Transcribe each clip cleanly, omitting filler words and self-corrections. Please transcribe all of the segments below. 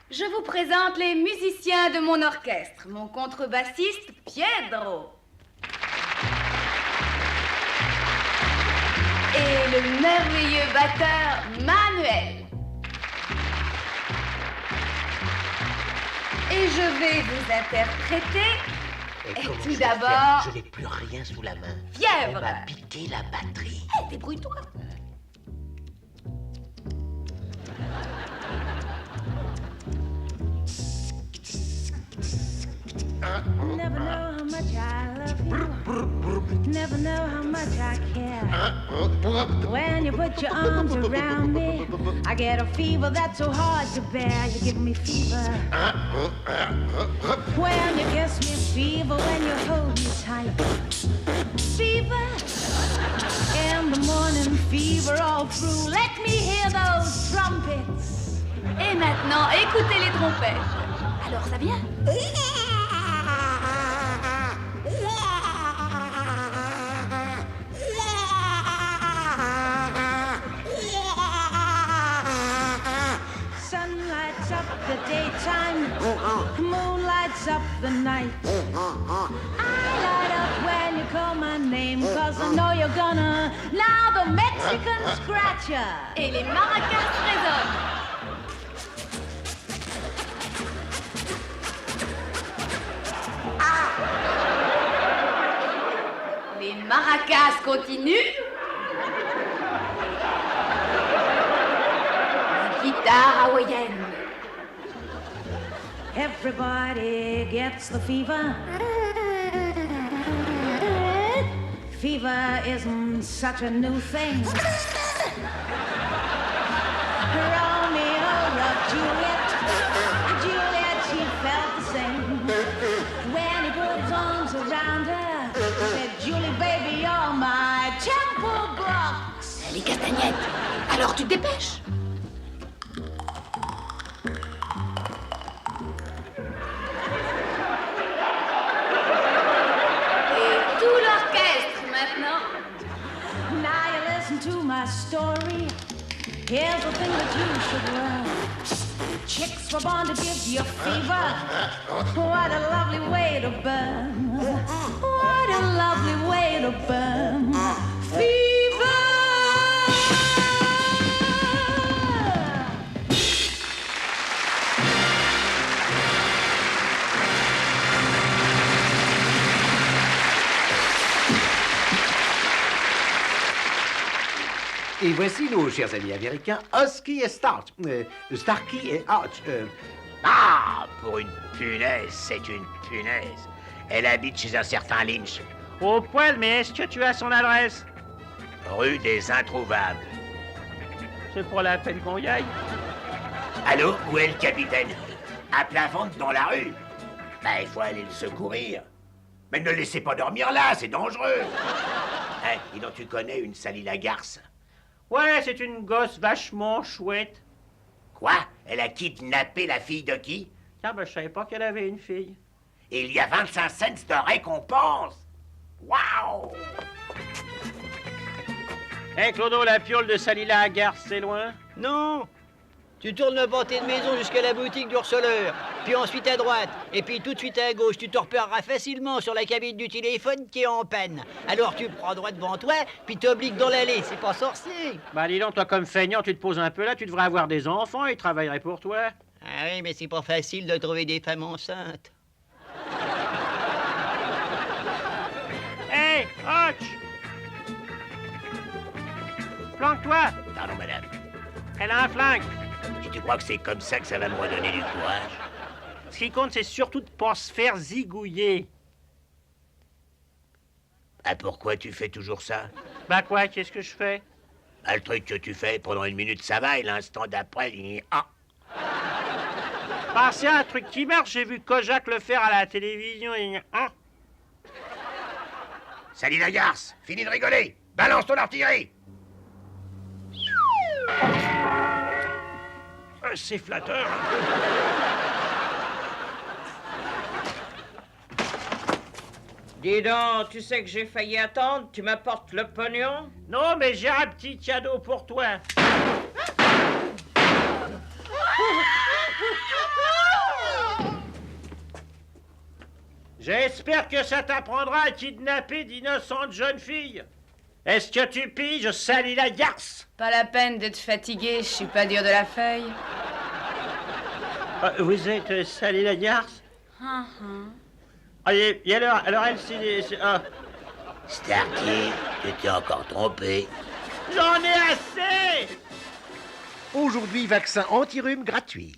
Je vous présente les musiciens de mon orchestre. Mon contrebassiste, Piedro. Et le merveilleux batteur, Manuel. Et je vais vous interpréter... tout d'abord... Je n'ai plus rien sous la main. Fièvre. On m'a piqué la batterie. Débrouille-toi. Never know how much I love you. Never know how much I care. When you put your arms around me, I get a fever that's so hard to bear. You give me fever. When you kiss me, fever. When you hold me tight, fever. In the morning, fever all through. Let me hear those trumpets. Et maintenant, écoutez les trompettes. Alors, ça vient? Sun lights up the daytime, moon lights up the night. I light up when you call my name, 'cause I know you're gonna. Now the Mexican scratcher. Et les maracas résonnent. Les maracas continuent. La guitare hawaïenne. Everybody gets the fever. Fever isn't such a new thing. Romeo loved Juliet. Juliet, she felt the same. When he put his arms around her, he said, Julie, baby, you're my temple blocks. Les castagnettes. Alors tu te dépêches. Et tout l'orchestre maintenant. Now you listen to my story. Here's the thing that you should learn. Chicks were born to give you fever. What a lovely way to burn. What a lovely way to burn. Fever! Et voici nos chers amis américains, Husky et Stark. Starkey et Arch. Ah, pour une punaise, c'est une punaise. Elle habite chez un certain Lynch, Au poil, mais est-ce que tu as son adresse? rue des Introuvables. C'est pour la peine qu'on y aille. Allô, où est le capitaine? À plat ventre dans la rue? Ben, il faut aller le secourir. Mais ne le laissez pas dormir là, c'est dangereux. Hein, dis donc, tu connais une Sally Lagarce? Ouais, c'est une gosse vachement chouette. Quoi? Elle a kidnappé la fille de qui? Tiens, ben, je savais pas qu'elle avait une fille. Et il y a 25 cents de récompense. Waouh! Hé, Clodo, la piole de Salila à Garce, c'est loin? Non. Tu tournes le pâté de maison jusqu'à la boutique du receleur, puis ensuite à droite, et puis tout de suite à gauche. Tu te repéreras facilement sur la cabine du téléphone qui est en panne. Alors tu prends droit devant toi, puis t'obliques dans l'allée. C'est pas sorcier. Bah dis donc, toi comme feignant, tu te poses un peu là, tu devrais avoir des enfants, ils travailleraient pour toi. Ah oui, mais c'est pas facile de trouver des femmes enceintes. Hé, Hutch! Planque-toi! Pardon, madame. Elle a un flingue. Si tu crois que c'est comme ça que ça va me redonner du courage? Ce qui compte, c'est surtout de pas se faire zigouiller. Ah, pourquoi tu fais toujours ça? Bah quoi, qu'est-ce que je fais? Ah, le truc que tu fais, pendant une minute, ça va, et l'instant d'après, il... Ah! Bah c'est un truc qui marche, j'ai vu Kojak le faire à la télévision et... Hein? Salut la garce, fini de rigoler! Balance ton artillerie! C'est flatteur. Dis donc, tu sais que j'ai failli attendre, tu m'apportes le pognon? Non, mais j'ai un petit cadeau pour toi. J'espère que ça t'apprendra à kidnapper d'innocentes jeunes filles. Est-ce que tu piges, Sally la garce? Pas la peine d'être fatigué, je suis pas dur de la feuille. Vous êtes Sally la garce? Ah, et alors elle, c'est... ah. Starkey, tu t'es encore trompé. J'en ai assez! Aujourd'hui, vaccin anti-rhume gratuit.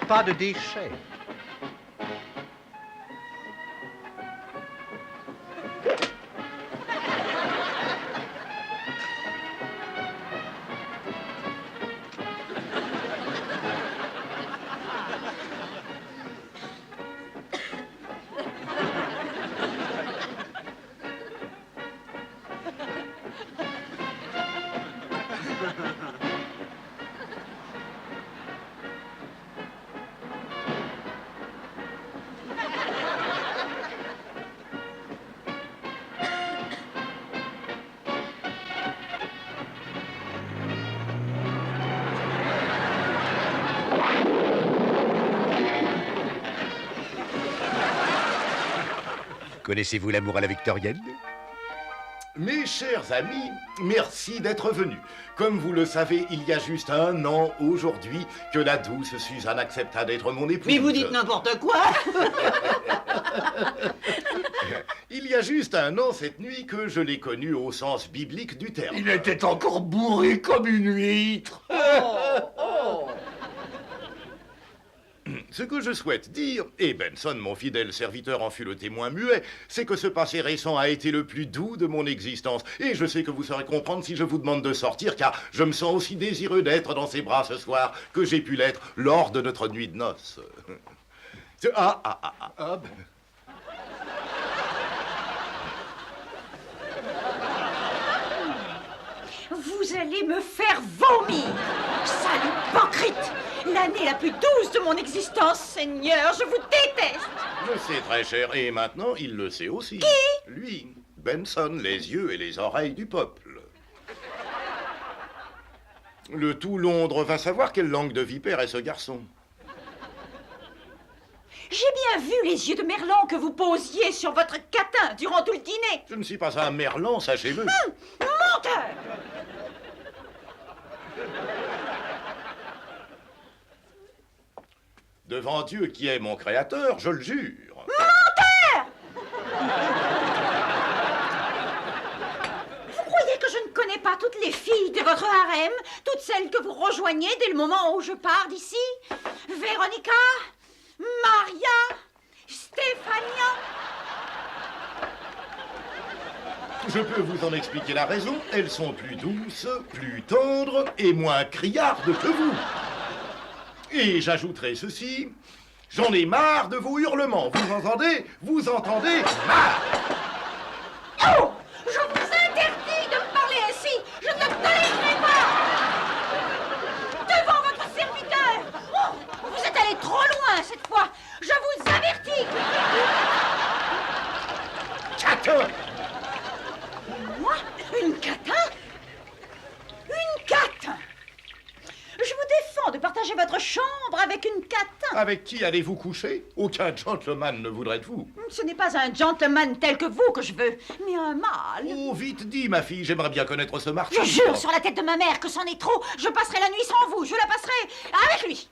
Pas de déchets. Connaissez-vous l'amour à la victorienne? Mes chers amis, merci d'être venus. Comme vous le savez, il y a juste 1 an aujourd'hui que la douce Suzanne accepta d'être mon épouse. Mais vous dites n'importe quoi. Il y a juste 1 an cette nuit que je l'ai connue au sens biblique du terme. Il était encore bourré comme une huître. Ce que je souhaite dire, et Benson, mon fidèle serviteur, en fut le témoin muet, c'est que ce passé récent a été le plus doux de mon existence. Et je sais que vous saurez comprendre si je vous demande de sortir, car je me sens aussi désireux d'être dans ses bras ce soir que j'ai pu l'être lors de notre nuit de noces. Vous allez me faire vomir! Sale hypocrite! L'année la plus douce de mon existence, Seigneur, je vous déteste! Je sais, très cher, et maintenant il le sait aussi. Qui? Lui, Benson, les yeux et les oreilles du peuple. Le tout Londres va savoir quelle langue de vipère est ce garçon. J'ai bien vu les yeux de Merlan que vous posiez sur votre catin durant tout le dîner! Je ne suis pas un merlan, sachez-le. Menteur! Devant Dieu qui est mon créateur, je le jure. Menteur! Vous croyez que je ne connais pas toutes les filles de votre harem? Toutes celles que vous rejoignez dès le moment où je pars d'ici? Véronica? Maria? Stéphania? Je peux vous en expliquer la raison. Elles sont plus douces, plus tendres et moins criardes que vous. Et j'ajouterai ceci, j'en ai marre de vos hurlements. Vous entendez? Vous entendez? Marre! Oh! Je vous interdis de me parler ainsi! Je ne le tolérerai pas! Devant votre serviteur! Oh! Vous êtes allé trop loin cette fois! Je vous avertis! Catin! Moi? Une catin? Une catin? Je vous défends de partager votre chambre avec une catin. Avec qui allez-vous coucher? Aucun gentleman ne voudrait de vous. Ce n'est pas un gentleman tel que vous que je veux, mais un mâle. Oh, vite dit, ma fille, j'aimerais bien connaître ce marchand. Je jure sur la tête de ma mère que c'en est trop. Je passerai la nuit sans vous. Je la passerai avec lui.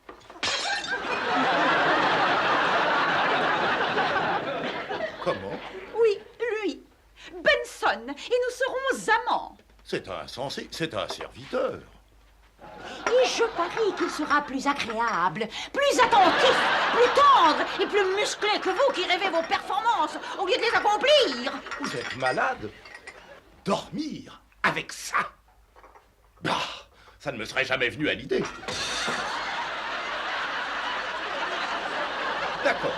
Comment? Oui, lui. Benson. Et nous serons amants. C'est insensé, c'est un serviteur. Et je parie qu'il sera plus agréable, plus attentif, plus tendre et plus musclé que vous qui rêvez vos performances au lieu de les accomplir. Vous êtes malade? Dormir avec ça? Bah, ça ne me serait jamais venu à l'idée. D'accord.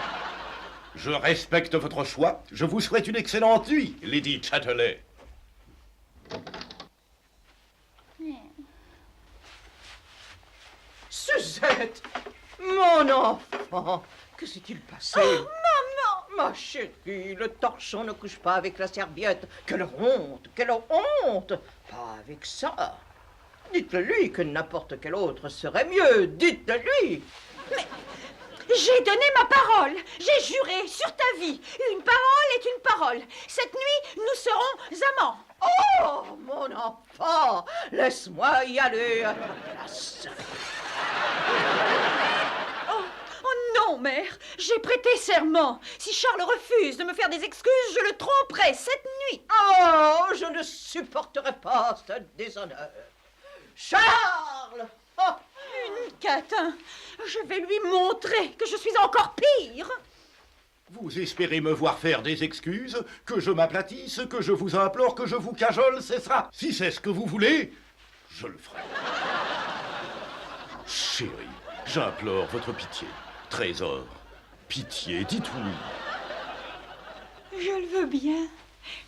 Je respecte votre choix. Je vous souhaite une excellente nuit, Lady Chatterley. Suzette, mon enfant, que s'est-il passé? Oh, maman! Ma chérie, le torchon ne couche pas avec la serviette. Quelle honte, quelle honte! Pas avec ça. Dites-le-lui que n'importe quel autre serait mieux. Dites-le-lui. Mais j'ai donné ma parole. J'ai juré sur ta vie. Une parole est une parole. Cette nuit, nous serons amants. Oh, mon enfant, laisse-moi y aller à ta place. Oh non, mère. J'ai prêté serment. Si Charles refuse de me faire des excuses, je le tromperai cette nuit. Oh, je ne supporterai pas ce déshonneur. Charles! Oh. Une catin. Je vais lui montrer que je suis encore pire. Vous espérez me voir faire des excuses, que je m'aplatisse, que je vous implore, que je vous cajole, c'est ça? Si c'est ce que vous voulez, je le ferai. Chérie, j'implore votre pitié. Trésor, pitié, dites oui. Je le veux bien.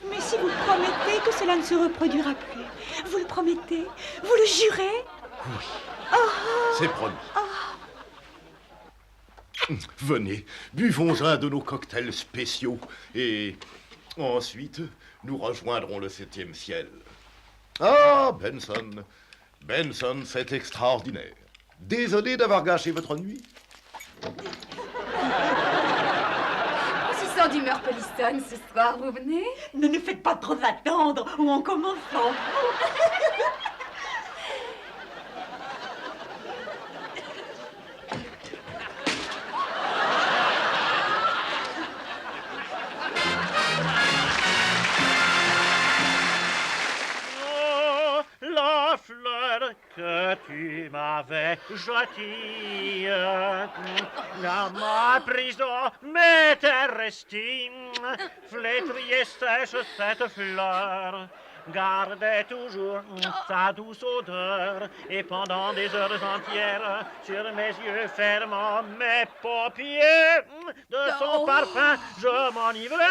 Mais si vous promettez que cela ne se reproduira plus, vous le promettez? Vous le jurez? Oui, c'est promis. Venez, buvons un de nos cocktails spéciaux et ensuite nous rejoindrons le 7e ciel. Ah, Benson, Benson, c'est extraordinaire. Désolé d'avoir gâché votre nuit. Assistant d'humeur Polyston, ce soir, vous venez? Ne nous faites pas trop attendre ou on commence sans vous. La fleur que tu m'avais jetie dans ma prison m'était restée. Flétrie et sèche cette fleur gardait toujours sa douce odeur. Et pendant des heures entières, sur mes yeux fermant mes paupières, de son parfum je m'enivrais.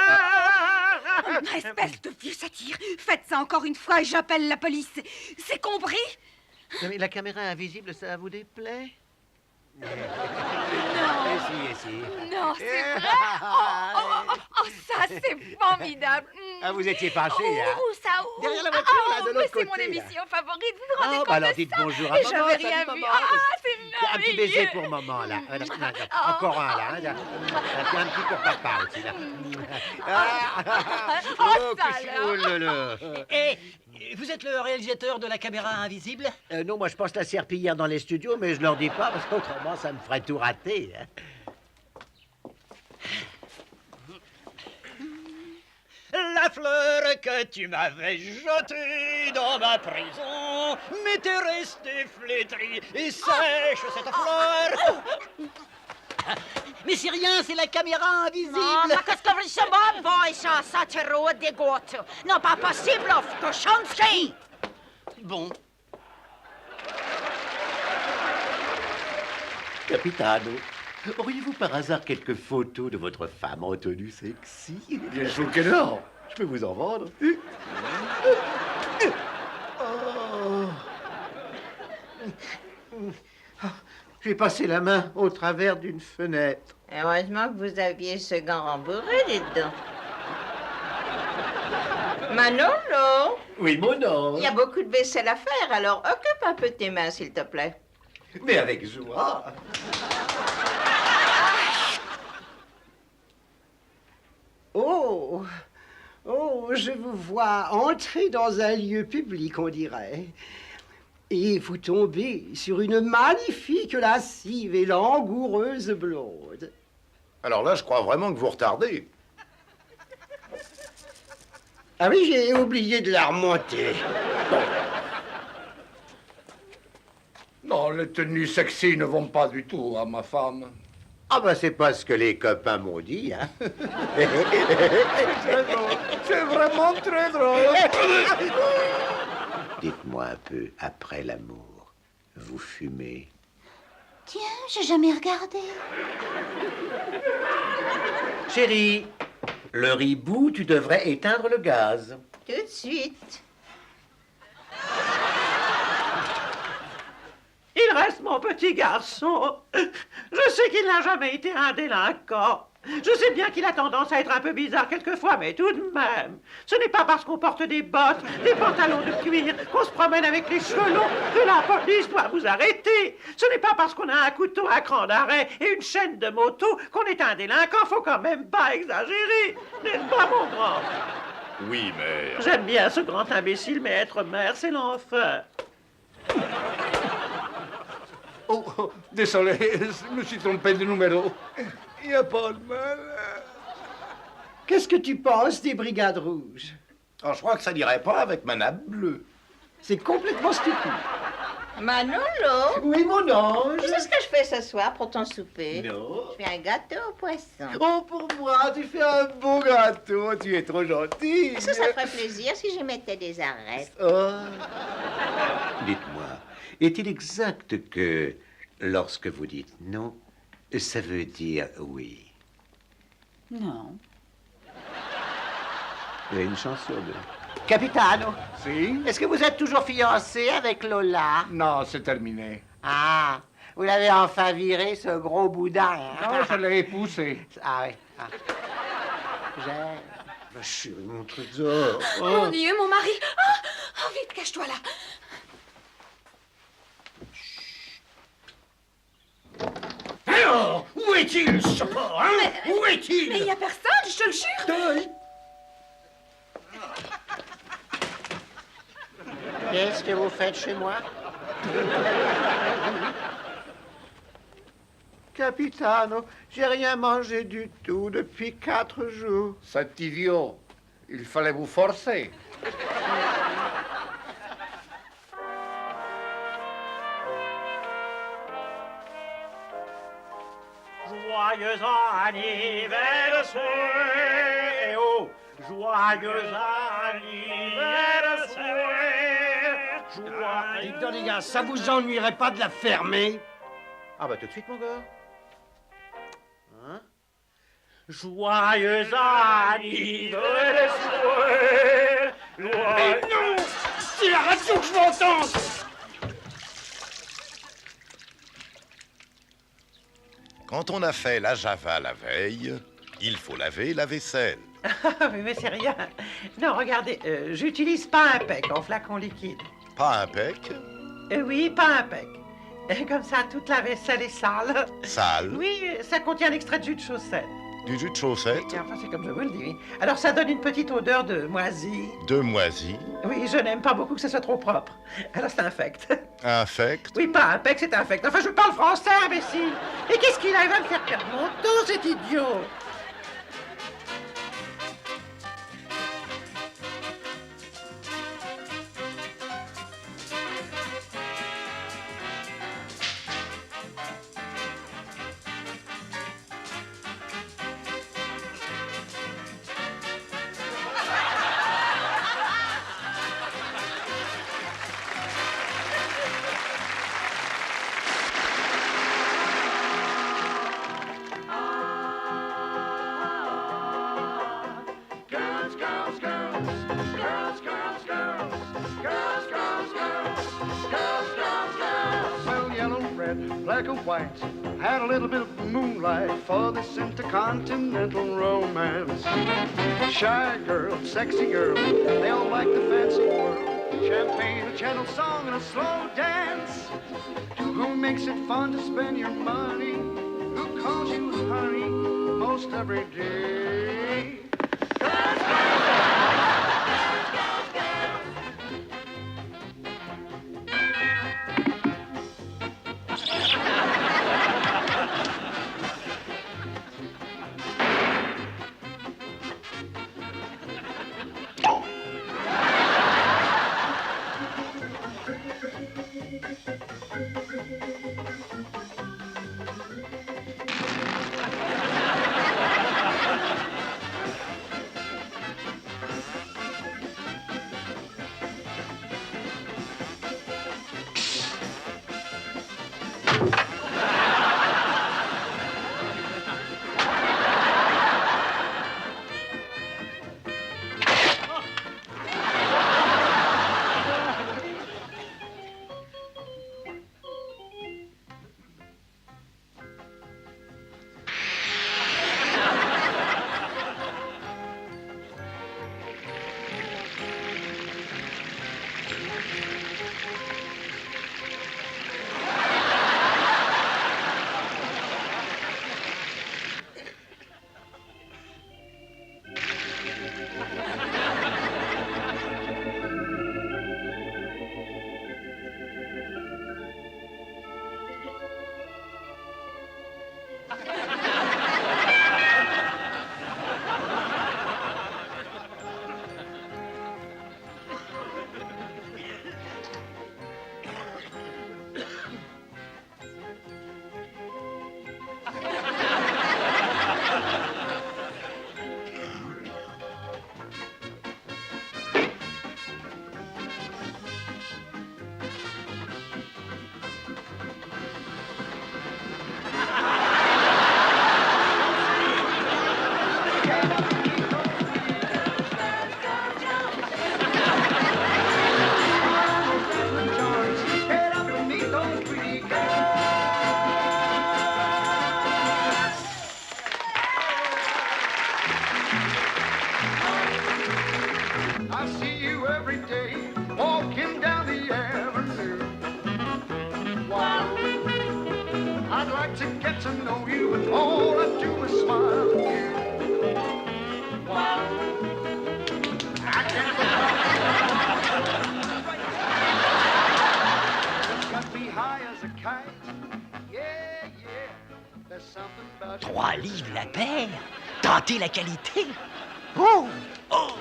Espèce de vieux satire. Faites ça encore une fois et j'appelle la police. C'est compris? Mais la caméra invisible, ça vous déplaît? Non. Si. Non, c'est vrai. Oh, ça, c'est formidable. Ah, vous étiez fâché, hein? Où ça? Où? Derrière la voiture, là, de l'autre mais c'est côté, mon là. émission favorite. Vous vous rendez Ah, compte bah alors de dites ça? bonjour à Et maman. j'avais Salut, rien maman. vu. Ah, c'est merveilleux. Un petit baiser pour maman, là. Encore un, là. Un petit pour papa aussi, là. Oh, ça, que alors. oh là là. Et vous êtes le réalisateur de la caméra invisible? Non, moi, je pense la serpillière dans les studios, mais je leur dis pas, parce qu'autrement, ça me ferait tout rater. Hein. La fleur que tu m'avais jetée dans ma prison m'était restée flétrie et sèche cette fleur. Mais c'est rien, c'est la caméra invisible. Non, qu'est-ce que vous savez, boy, ça te roule des gouttes. Non, pas possible, cochonnerie. Bon, Capitano, auriez-vous par hasard quelques photos de votre femme en tenue sexy? Bien sûr que non. Je peux vous en vendre. J'ai passé la main au travers d'une fenêtre. Heureusement que vous aviez ce gant rembourré, dites donc. Manolo, Oui, mon nom. il y a beaucoup de vaisselle à faire, alors occupe un peu tes mains, s'il te plaît. Mais avec joie. Oh, je vous vois entrer dans un lieu public, on dirait. Et vous tombez sur une magnifique, lascive et langoureuse blonde. Alors là, je crois vraiment que vous retardez. Ah oui, j'ai oublié de la remonter. Non, les tenues sexy ne vont pas du tout à ma femme. Ah ben c'est pas ce que les copains m'ont dit, hein. Très drôle. C'est vraiment très drôle. Dites-moi un peu, après l'amour, vous fumez? Tiens, j'ai jamais regardé. Chérie, le ribou, tu devrais éteindre le gaz. Tout de suite. Il reste mon petit garçon. Je sais qu'il n'a jamais été un délinquant. Je sais bien qu'il a tendance à être un peu bizarre quelquefois, mais tout de même. Ce n'est pas parce qu'on porte des bottes, des pantalons de cuir, qu'on se promène avec les cheveux longs que la police doit vous arrêter. Ce n'est pas parce qu'on a un couteau à cran d'arrêt et une chaîne de moto qu'on est un délinquant. Faut quand même pas exagérer. N'est-ce pas, mon grand? Oui, mère. J'aime bien ce grand imbécile, mais être mère, c'est l'enfer. Oh, désolé, je me suis trompé de numéro. Il n'y a pas de mal. Qu'est-ce que tu penses des Brigades Rouges? Oh, je crois que ça n'irait pas avec ma nappe bleue. C'est complètement stupide. Manolo, Oui, mon ange. tu sais ce que je fais ce soir pour ton souper? Non. Je fais un gâteau au poisson. Oh, pour moi, tu fais un beau gâteau, tu es trop gentille. Est-ce que ça ferait plaisir si je mettais des arêtes? Oh. Dites-moi, est-il exact que lorsque vous dites non, ça veut dire oui? Non. Il y a une chance sur deux. Capitano, Si? est-ce que vous êtes toujours fiancé avec Lola? Non, c'est terminé. Ah, vous l'avez enfin viré, ce gros boudin. Non, je l'ai épousé. Ah oui. Ah. J'aime. Ma chérie, mon trésor. Mon Dieu, mon mari. Ah, oh, vite, cache-toi là. Alors, où est-il, ce porc, hein? Où est-il? Mais il n'y a personne, je te le jure. Qu'est-ce que vous faites chez moi? Capitano, j'ai rien mangé du tout depuis 4 jours. C'est idiot. Il fallait vous forcer. Joyeux anniversaire, oh, joyeux anniversaire, joyeux... Dites donc, les gars, ça vous ennuierait pas de la fermer? Ah bah tout de suite, mon gars. Hein? Joyeux anniversaire, joyeux... Non! C'est la radio que je m'entends! Quand on a fait la java la veille, il faut laver la vaisselle. Ah oui, mais c'est rien. Non, regardez, j'utilise pas un pec en flacon liquide. Pas un pec, Oui, pas un pec. Comme ça, toute la vaisselle est sale. sale, Oui, ça contient l'extrait de jus de chaussette. du jus de chaussette, Et enfin, c'est comme je vous le dis. Oui. Alors, ça donne une petite odeur de moisi. de moisi, Oui, je n'aime pas beaucoup que ce soit trop propre. Alors, c'est infect. infect. Oui, pas impec, c'est infect. Enfin, je parle français, imbécile. Et qu'est-ce qu'il a? Il va me faire perdre mon temps, cet idiot. Well, yellow, red, black or white, had a little bit of moonlight for this intercontinental romance. Shy girl, sexy girl, they all like the fancy world. Champagne, a channel song, and a slow dance. Who makes it fun to spend your money? Who calls you honey most every day? I see you every day, walking down the avenue. Wow, I'd like to get to know you, and all I do is smile at you. Wow, I can't It's got me high as a kite. Yeah, yeah, there's something about 3 livres la paire. Tentez la qualité. Oh! Oh!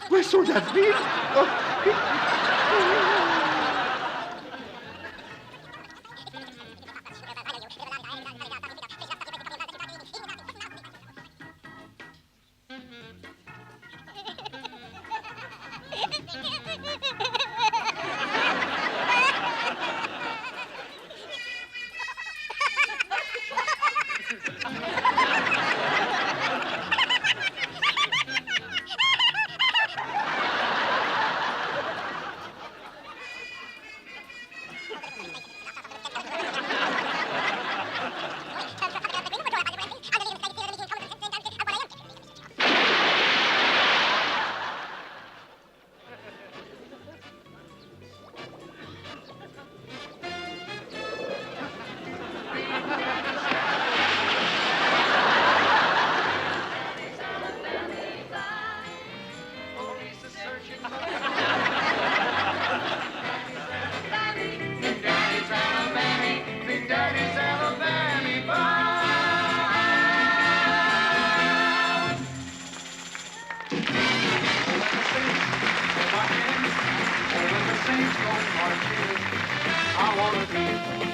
Poisson d'avril? Oh.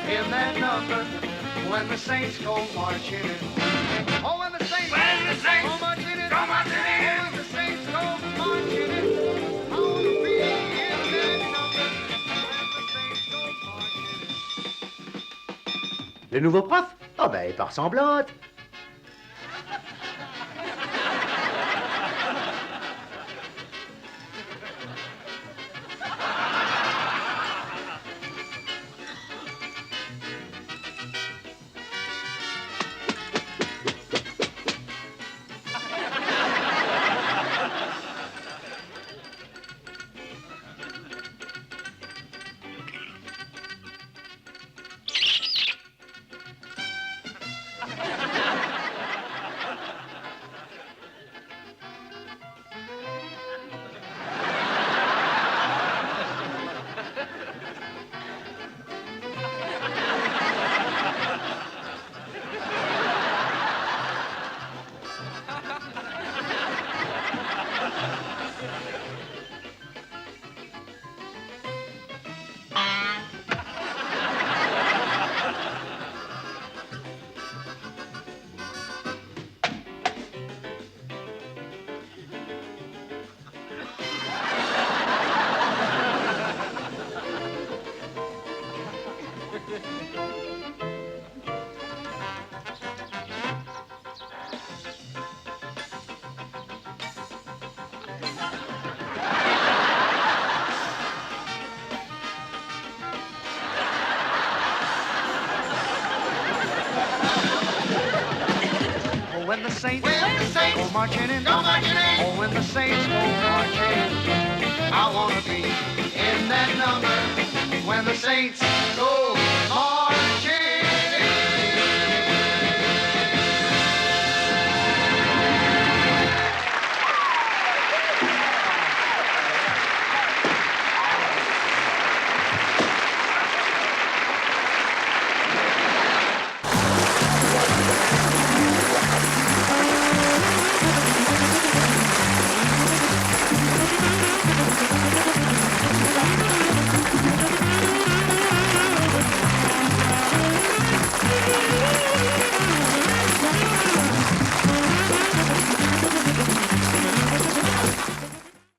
In that number, when the Saints go marching in. Oh, when the Saints, go marching in. Go marching in. When the Saints go marching in. I want to be in that number, when the Saints go marching in. Le nouveau prof? Oh ben, il part ressemblante. the Saints go marching in. Oh, when the Saints go marching, I wanna be in that number when the Saints go marching.